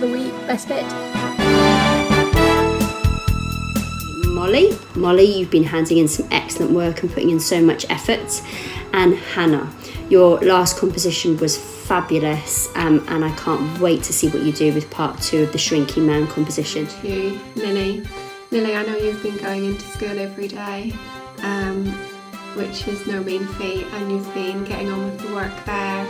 the week, best bit. Molly, you've been handing in some excellent work and putting in so much effort. And Hannah, your last composition was fabulous, and I can't wait to see what you do with part 2 of the Shrinking Man composition. Thank you, Lily. Lily, I know you've been going into school every day, which is no mean feat, and you've been getting on with the work there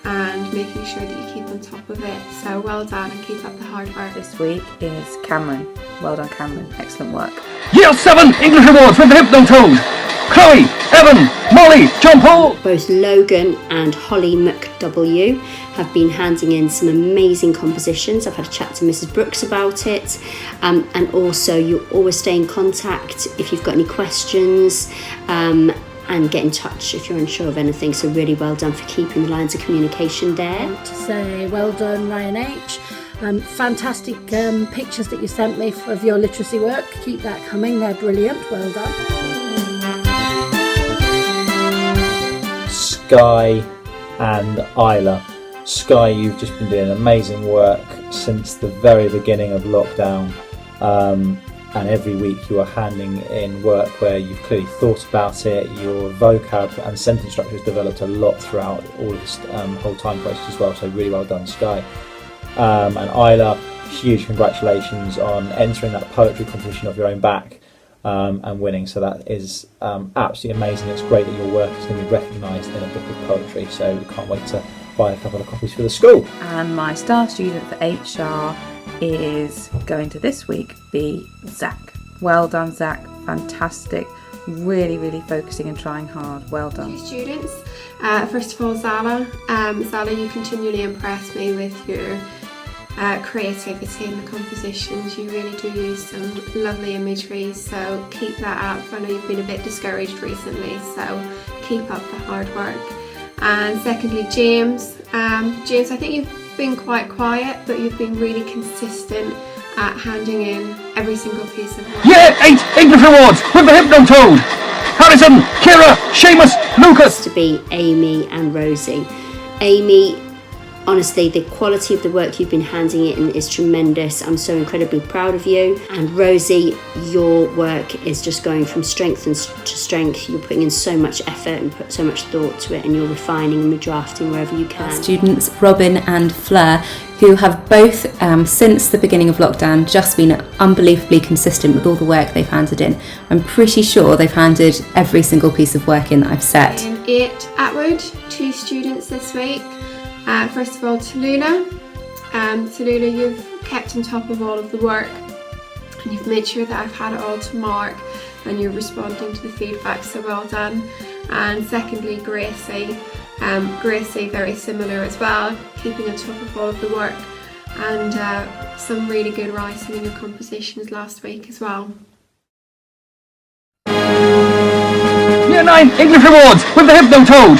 and making sure that you keep on top of it. So well done and keep up the hard work. This week is Cameron. Well done, Cameron. Excellent work. Year 7 English Awards with the Hypnotone. Chloe, Evan, Molly, John Paul. Both Logan and Holly McW have been handing in some amazing compositions. I've had a chat to Mrs. Brooks about it, and also you always stay in contact if you've got any questions, and get in touch if you're unsure of anything. So really well done for keeping the lines of communication there. I want to say well done, Ryan H. Fantastic pictures that you sent me of your literacy work. Keep that coming, they're brilliant. Well done. Sky and Isla. Sky, you've just been doing amazing work since the very beginning of lockdown, and every week you are handing in work where you've clearly thought about it. Your vocab and sentence structure has developed a lot throughout all of this whole time process as well, so really well done, Sky. And Isla, huge congratulations on entering that poetry competition off your own back and winning. So that is absolutely amazing. It's great that your work is going to be recognised in a book of poetry, so we can't wait to buy a couple of copies for the school. And my star student for HR is going to this week be Zach. Well done, Zach. Fantastic. Really, really focusing and trying hard. Well done. Students, first of all, Zala. Zala, you continually impress me with your creativity in the compositions. You really do use some lovely imagery, so keep that up. I know you've been a bit discouraged recently, so keep up the hard work. And secondly, James. James, I think you've been quite quiet, but you've been really consistent at handing in every single piece of work. Year 8 English Awards with the Hypnotone. Harrison, Kira, Seamus, Lucas. To be Amy and Rosie. Amy, honestly, the quality of the work you've been handing in is tremendous. I'm so incredibly proud of you. And Rosie, your work is just going from strength to strength. You're putting in so much effort and put so much thought to it, and you're refining and redrafting wherever you can. Students Robin and Fleur, who have both, since the beginning of lockdown, just been unbelievably consistent with all the work they've handed in. I'm pretty sure they've handed every single piece of work in that I've set. 8 Atwood, 2 students this week. First of all, Tallulah. Tallulah, you've kept on top of all of the work and you've made sure that I've had it all to mark and you're responding to the feedback, so well done. And secondly, Gracie. Gracie, very similar as well, keeping on top of all of the work, and some really good writing in your compositions last week as well. Year 9 English Awards with the Hypnotone.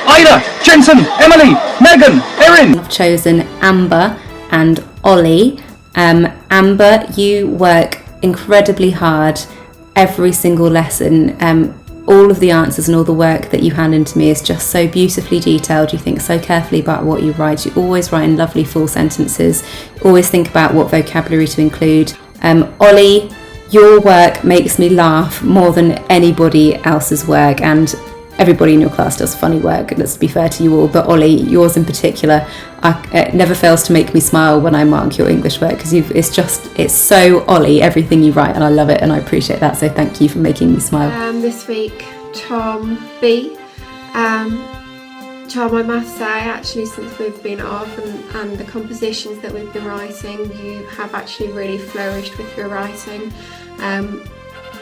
Ida, Jensen, Emily, Megan, Erin. I've chosen Amber and Ollie. Amber, you work incredibly hard every single lesson. All of the answers and all the work that you hand into me is just so beautifully detailed. You think so carefully about what you write. You always write in lovely full sentences. Always think about what vocabulary to include. Ollie, your work makes me laugh more than anybody else's work, and everybody in your class does funny work, let's be fair to you all, but Ollie, yours in particular, it never fails to make me smile when I mark your English work, because it's so Ollie, everything you write, and I love it and I appreciate that, so thank you for making me smile. This week, Tom B. Tom, I must say, actually, since we've been off and the compositions that we've been writing, you have actually really flourished with your writing.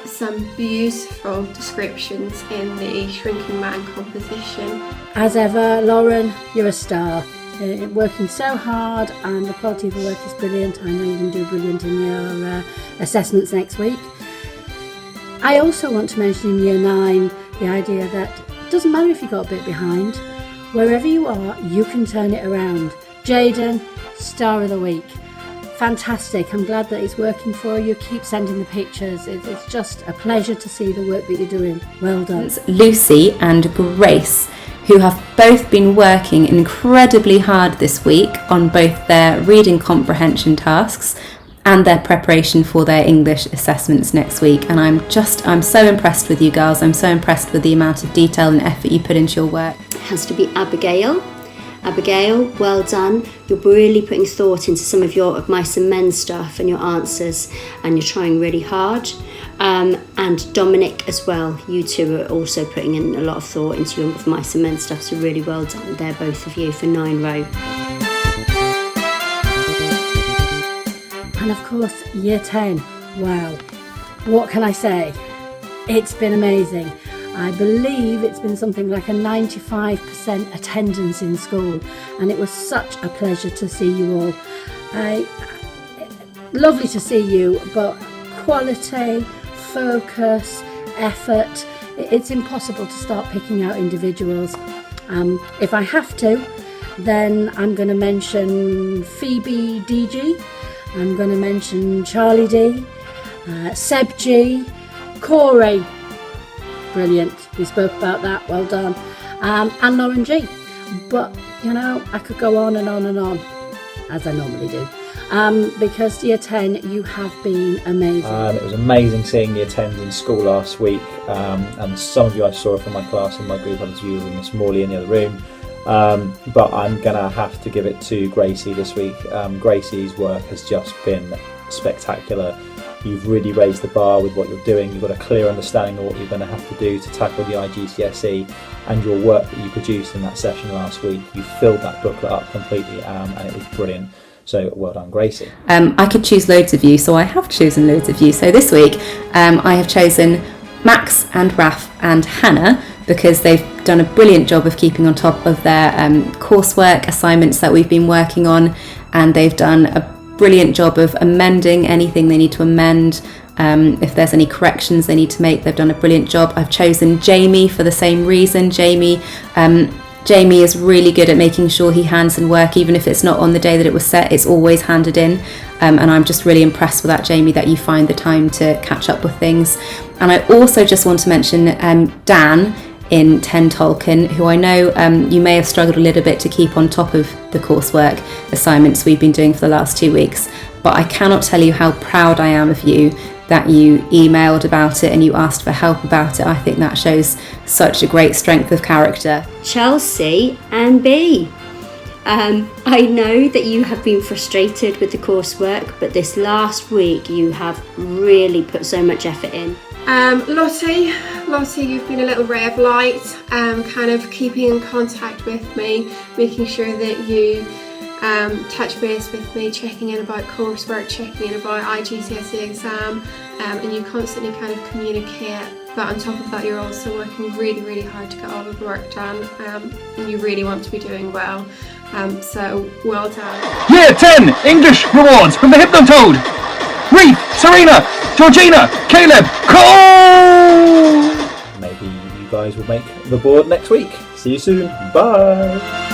Some beautiful descriptions in the Shrinking Man composition. As ever, Lauren, you're a star. Working so hard, and the quality of the work is brilliant. I know you're going to do brilliant in your assessments next week. I also want to mention in Year 9 the idea that it doesn't matter if you got a bit behind. Wherever you are, you can turn it around. Jaden, star of the week. Fantastic. I'm glad that it's working for you. Keep sending the pictures. It's just a pleasure to see the work that you're doing. Well done. Lucy and Grace, who have both been working incredibly hard this week on both their reading comprehension tasks and their preparation for their English assessments next week. And I'm so impressed with you girls. I'm so impressed with the amount of detail and effort you put into your work. It has to be Abigail. Abigail, well done. You're really putting thought into some of your mice and men stuff and your answers, and you're trying really hard. And Dominic as well, you two are also putting in a lot of thought into your mice and men stuff, so really well done there, both of you, for 9 row. And of course, year 10. Wow. What can I say? It's been amazing. I believe it's been something like a 95% attendance in school, and it was such a pleasure to see you all. Lovely to see you, but quality, focus, effort, it's impossible to start picking out individuals. If I have to, then I'm going to mention Phoebe DG, I'm going to mention Charlie D, Seb G, Corey, brilliant, we spoke about that, well done, and Lauren G. But you know, I could go on and on and on, as I normally do, because year 10, you have been amazing. It was amazing seeing the attendance in school last week, and some of you I saw from my class in my group, others of you were Miss Morley in the other room. But I'm gonna have to give it to Gracie this week. Gracie's work has just been spectacular. You've really raised the bar with what you're doing. You've got a clear understanding of what you're going to have to do to tackle the IGCSE, and your work that you produced in that session last week, you filled that booklet up completely, and it was brilliant. So well done, Gracie. I could choose loads of you, so I have chosen loads of you. So this week I have chosen Max and Raf and Hannah, because they've done a brilliant job of keeping on top of their coursework assignments that we've been working on, and they've done a brilliant job of amending anything they need to amend. If there's any corrections they need to make, they've done a brilliant job. I've chosen Jamie for the same reason. Jamie is really good at making sure he hands in work, even if it's not on the day that it was set, it's always handed in. And I'm just really impressed with that, Jamie, that you find the time to catch up with things. And I also just want to mention Dan in 10 Tolkien, who I know you may have struggled a little bit to keep on top of the coursework assignments we've been doing for the last 2 weeks, but I cannot tell you how proud I am of you that you emailed about it and you asked for help about it. I think that shows such a great strength of character. Chelsea and B. I know that you have been frustrated with the coursework, but this last week you have really put so much effort in. Lottie, you've been a little ray of light, kind of keeping in contact with me, making sure that you touch base with me, checking in about coursework, checking in about IGCSE exam, and you constantly kind of communicate. But on top of that, you're also working really, really hard to get all of the work done, and you really want to be doing well. So well done. Year 10 English rewards from the Hypnotoad. Reef, Serena, Georgina, Caleb, Cole! Maybe you guys will make the board next week. See you soon. Bye!